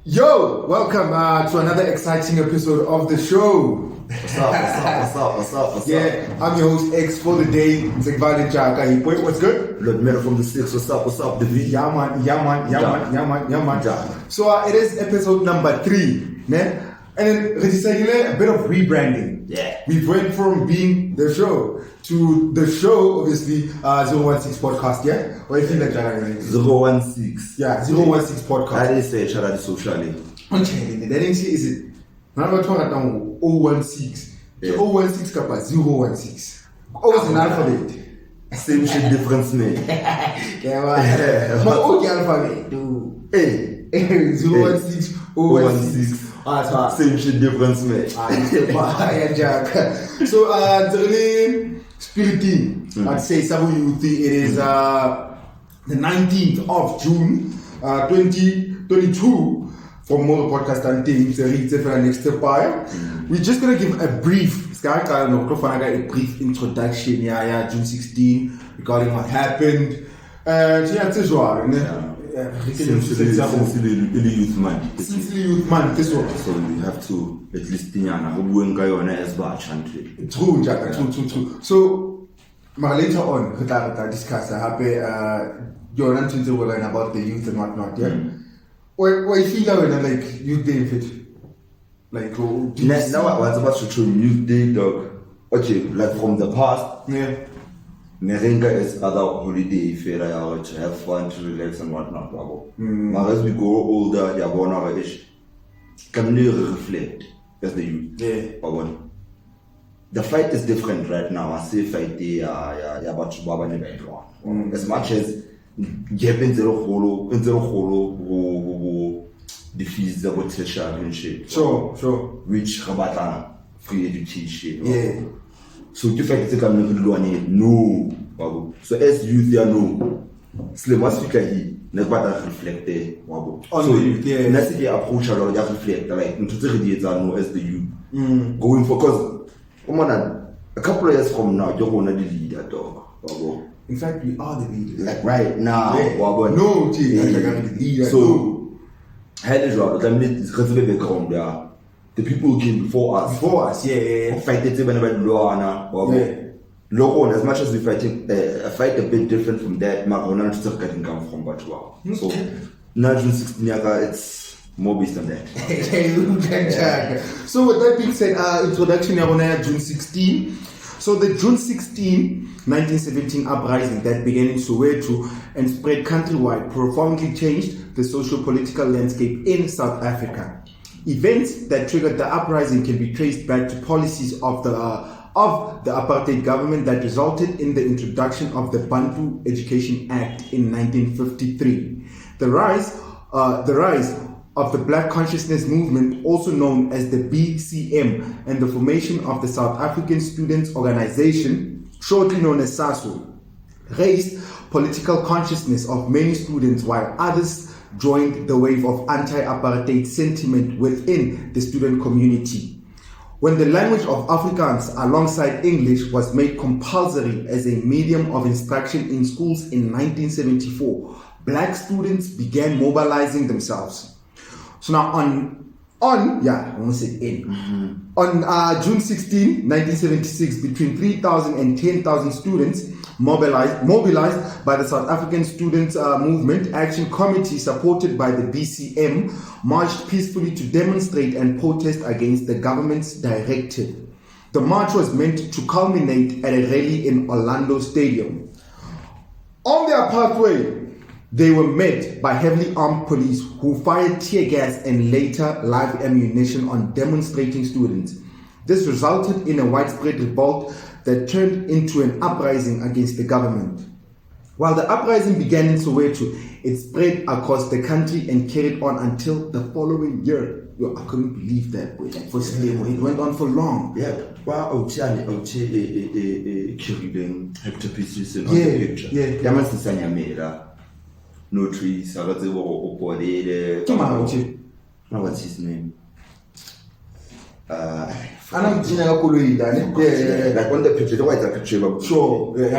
Yo, welcome to another exciting episode of the show. What's up? Yeah, I'm your host X for the day. Zekvale Jaka. Boy, what's good? Boitumelo from the 6. What's up, the V? Yeah, man. So it is episode number 3, né? And then we decided a bit of rebranding. Yeah. We went from being the show to the show, obviously, 016 podcast, yeah? Or you feel like that? 016. Yeah, 016 podcast. That is a charity socially. Okay, that is it. Now we're talking about 016. Yeah. 016 kappa 016. O is an alphabet. Same shit, difference name. Yeah, man. But okay, alphabet. Hey. 016, 016. Same shit, difference name. So, it's really spiriting. I'd say some youth. It is the 19th of June, 2022. For more podcast and things, next step. We're just gonna give a brief introduction. Yeah, June 16 regarding what happened. Yeah, it's usual. Since the youth man. Since the youth man, this one. So we have to at least as batch and True. So, later on, we discuss your answers about the youth and whatnot. Yeah. Why feel like youth day fit? Like now I was about to show youth day, dog. Okay, like from the past. Yeah. Merenga is other holiday fair to have fun, to relax and whatnot. But as we go older, they are born our age. Can you reflect as the youth? Yeah. The fight is different right now. I say fight day about to Baba Nebelwa. As much as Gapin zero holo defeats the potential and shit. Sure. Which Rabata free education. Yeah. So the fact is no. So as youth there no. Slema speaker he never reflect on so the youth, yeah. Let's say approach or just reflect like into the no as the youth. Going for cause a couple of years from now you're gonna be the leader dog. In fact, we are the leaders. Like right now. Yeah. No, leader. So, the people who came before us. Yeah. Fighted even about Luana. Local, as much as we fight a bit different from that, Maphumolo still getting come from Batua. So, now June 16, it's more based on that. So, with that being said, introduction on June 16. So the June 16, 1917 uprising that began in Soweto and spread countrywide profoundly changed the socio-political landscape in South Africa. Events that triggered the uprising can be traced back to policies of the apartheid government that resulted in the introduction of the Bantu Education Act in 1953. The rise of the Black Consciousness Movement, also known as the BCM, and the formation of the South African Students Organization, shortly known as SASO, raised political consciousness of many students, while others joined the wave of anti-apartheid sentiment within the student community. When the language of Afrikaans alongside English was made compulsory as a medium of instruction in schools in 1974, Black students began mobilizing themselves. So now on June 16, 1976, between 3,000 and 10,000 students mobilized by the South African Students Movement Action Committee, supported by the BCM, marched peacefully to demonstrate and protest against the government's directive. The march was meant to culminate at a rally in Orlando Stadium. On their pathway, they were met by heavily armed police who fired tear gas and later live ammunition on demonstrating students. This resulted in a widespread revolt that turned into an uprising against the government. While the uprising began in Soweto, it spread across the country and carried on until the following year. Yo, I couldn't believe that, boy. Like for Slemo, it went on for long. Yeah. Wow, killing hectopieces in the picture. Yeah. Yamansi Sanyamera. No trees, I got the what's his name? Like on the picture, the white picture. Sure. The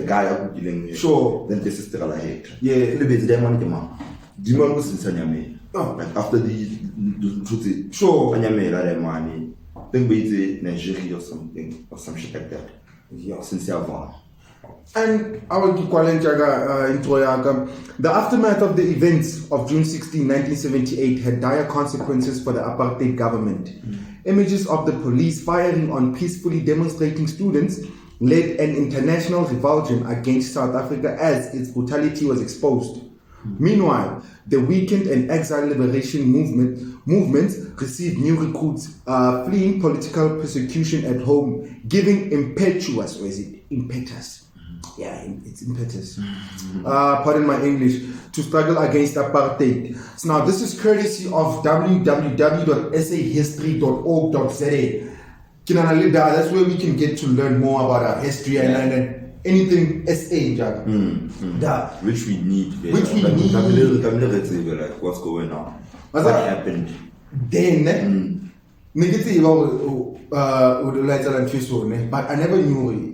guy sure. Then the sister I hate. Yeah. The bit them on the mom. Demand was in Sanyame. Oh. Like after the Sure. Sanyame, that money. Then we did Nigeria or something, or some shit like that. Yeah. Since Yava. And I will keep the aftermath of the events of June 16, 1978 had dire consequences for the apartheid government. Images of the police firing on peacefully demonstrating students led an international revulsion against South Africa as its brutality was exposed. Meanwhile, the weakened and exile liberation movements received new recruits fleeing political persecution at home, giving impetus. Yeah, it's impetus. Pardon my English. To struggle against apartheid. So now this is courtesy of www.sahistory.org.za. That's where we can get to learn more about our history and anything SA. Which we need. Which we need. Like what's going on? What happened? Then, negative but I never knew it.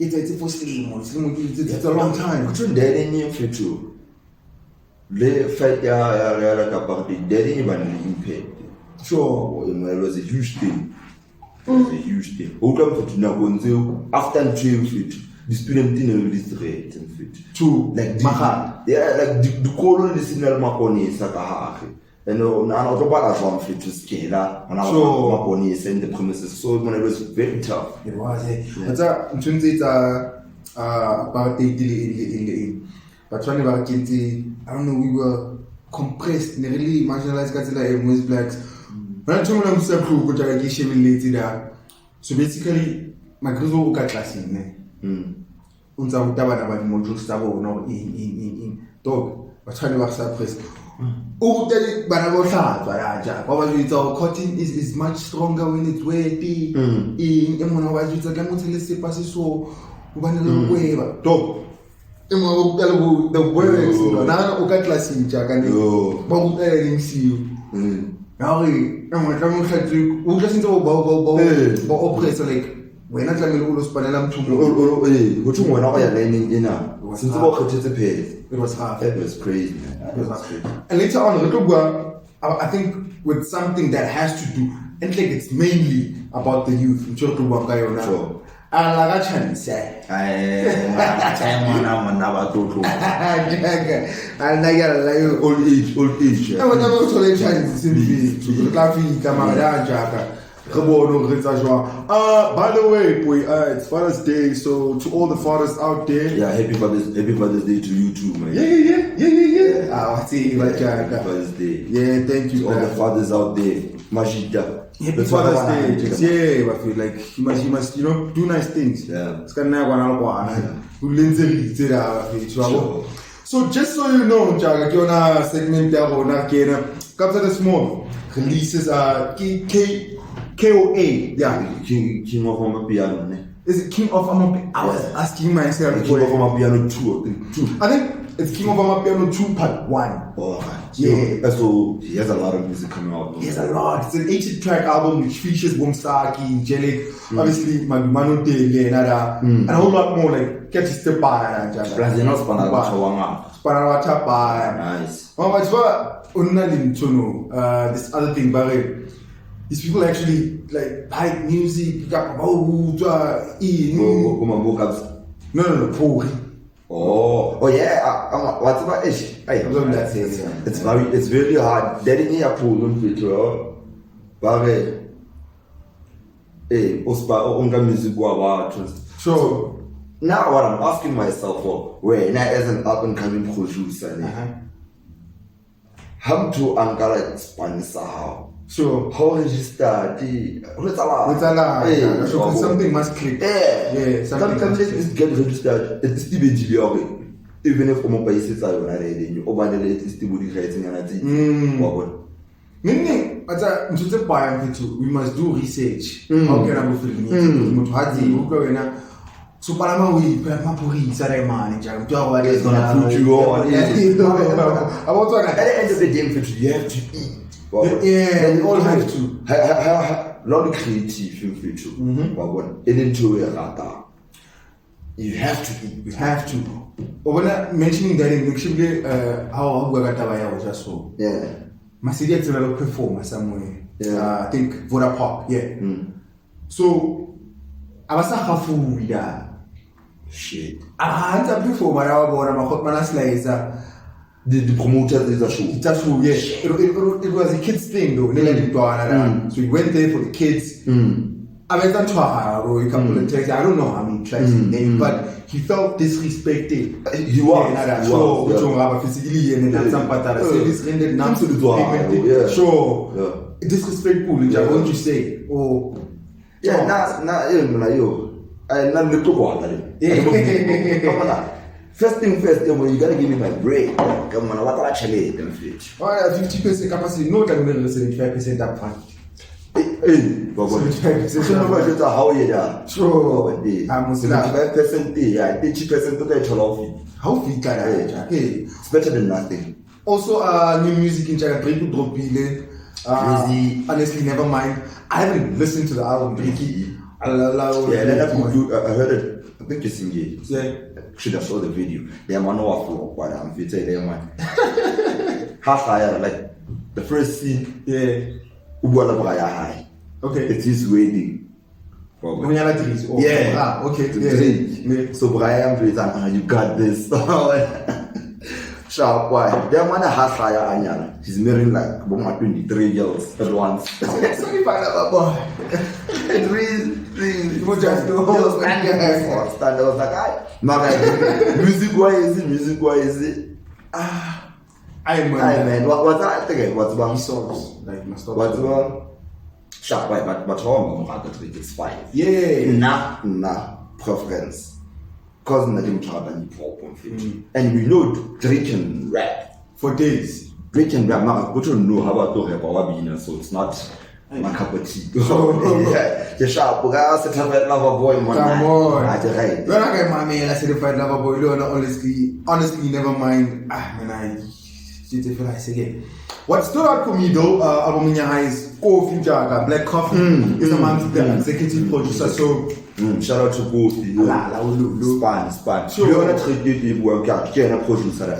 It's for Slim. It's a long time. What's your dad in your future? The fight, daddy even impaired. Sure. It was a huge thing. It was a huge thing. After the student didn't release the rate and fit. True. Like the colon is in El Maconi, Sakahari. And now about one fit to scale up, and our Maconi send the premises. So it was very tough. It was. But about but when about Kitty, I don't know, we were compressed, really marginalized with blacks. When I told them to crew, which I gave later. So basically, my grizzle got class in. Unser Tabana by Module Stavo no in dog, but trying to suppress. Oh, but I was hard, probably cotton is much stronger when it's wetty. In Emonawas, it's a gamotelesi passiso, one way, dog. The words, now, Okatlas in Jack and Bob see you. Now, I'm going to just into a oppressor like. We're not going to lose Panelam to which one are you landing in? Since the walk to the pay. It was hard. It was crazy. And later on, I think with something that has to do, and like it's mainly about the youth. Sure. And like I can say, and I got old age. I was never so late Chinese to the coffee, Camara. By the way, boy, it's Father's Day, so to all the fathers out there, happy Father's Day to you too, man. Yeah. I see, happy Father's Day. Yeah, thank you. To all the fathers out there, Majida. Happy Father's Day. I feel like you must, do nice things. Yeah. So just so you know, Jaga, Kiona segment there on Captain the Small releases KOA, yeah. King of Amapiano. Is it King of Amapiano? I was asking myself. King of Amapiano 2. I think it's King of Amapiano 2 Part 1. Oh, yeah. So he has a lot of music coming out. He has a lot. It's an 8-track album which features Boomsaki, Angelic, obviously Magumano Tele, and a whole lot more like Catchy Stepan. Nice. This other thing, Barry. These people actually like music. No, Pori. Oh yeah. What's about it? It's very hard. Daddy a pull Barre. Ospa music. So now what I'm asking myself when I as an up and coming producer, how to Angara sponsor how? Sure. How did you start? Something must click. Yeah. Sometimes let's get registered. It's Steve Gileore. Even if Omo Paisits are already, you overlay it, Steve writing and meaning, we must do research. How can I go for the so Palama we Mapuri ceremony, at the end of the day, you have to eat. Yeah, we all have to. Lot of creative in future. And into a rata. You have to eat. You have to. When mentioning that in actually how we got Tabaya just so. Yeah. My city had to perform somewhere. Yeah. I think Voda Park. Yeah. So I was not half with that. Shit. I had to perform my hot manas like The promoters is a show. it's a show, yeah. It was a kids thing though. So we went there for the kids. I went to a couple of tracks. I don't know how many tracks he named, but he felt disrespected. He was. Sure. Disrespectful, won't you say? Oh. Yeah, First thing first, you gotta give me my break. Come on, what actually them fit? 50% capacity, no, I'm going to 75% up front. How you are? Sure. I'm 75%, yeah, 30% to the off. How fit are you? It's better than nothing. Also, new music in China, Break Drop honestly, never mind. I haven't listened to the album, Breaky. I heard it. I think it's in here. Yeah. Should have saw the video. They are man off what I'm fit. They are man. Half higher, like the first scene. Yeah. High. Okay. It is waiting. Yeah. Okay. Yeah. So Brian, you got this. Sharp boy. They man a half higher anyala. He's marrying like 23 girls at once. Sorry, boy. It really. You just do. Stand there was like, music wise, man. What's that thing? What's one songs? Like my stuff. What's one? Sharp boy, but home, it's fine. Yeah. Nah, preference. Cause nothing to happen pop and we know Drake can rap for days. Drake can rap. I don't know how about to rap our business, so it's not my cup of tea. The sharp guy, certified lover boy, come on. I get my man, I certified lover boy. Honestly, never mind. I say again. What stood out for me though, album is Future Black Coffee is amongst the executive producer. So shout out to Kofi. Span. Sure. You want to treat people who are producer.